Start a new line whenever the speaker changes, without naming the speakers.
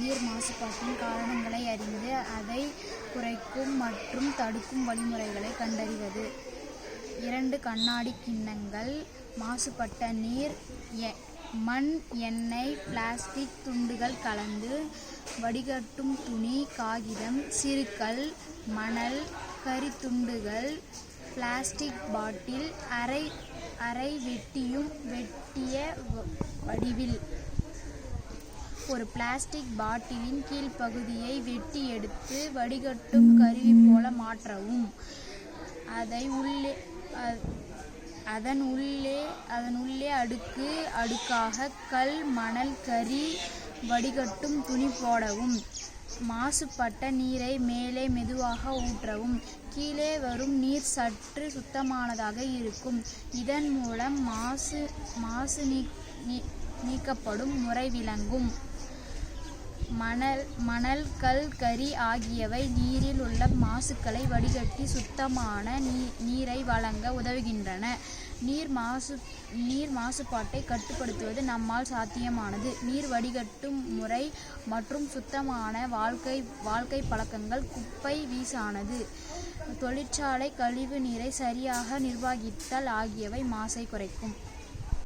நீர் மாசுபாட்டின் காரணங்களை அறிந்து அதை குறைக்கும் மற்றும் தடுக்கும் வழிமுறைகளை கண்டறிவது. 2 கண்ணாடி கிண்ணங்கள். மாசுபட்ட நீர் மண், எண்ணெய், பிளாஸ்டிக் துண்டுகள் கலந்து வடிகட்டும் துணி, காகிதம், சிறுகல், மணல், கரித்துண்டுகள், பிளாஸ்டிக் பாட்டில், அரை வெட்டிய வடிவில். ஒரு பிளாஸ்டிக் பாட்டிலின் கீழ்ப்பகுதியை வெட்டி எடுத்து வடிகட்டும் கருவி போல மாற்றவும். அதன் உள்ளே அடுக்கு அடுக்காக கல், மணல், கரி, வடிகட்டும் துணி போடவும். மாசுபட்ட நீரை மேலே மெதுவாக ஊற்றவும். கீழே வரும் நீர் சற்று சுத்தமானதாக இருக்கும். இதன் மூலம் மாசு நீக்கப்படும் முறை விளங்கும். மணல், கல், கரி ஆகியவை நீரில் உள்ள மாசுக்களை வடிகட்டி சுத்தமான நீரை வழங்க உதவுகின்றன. நீர் மாசுபாட்டை கட்டுப்படுத்துவது நம்மால் சாத்தியமானது. நீர் வடிகட்டும் முறை மற்றும் சுத்தமான வாழ்க்கை பழக்கங்கள். குப்பை வீசானது, தொழிற்சாலை கழிவு நீரை சரியாக நிர்வகித்தல் ஆகியவை மாசை குறைக்கும்.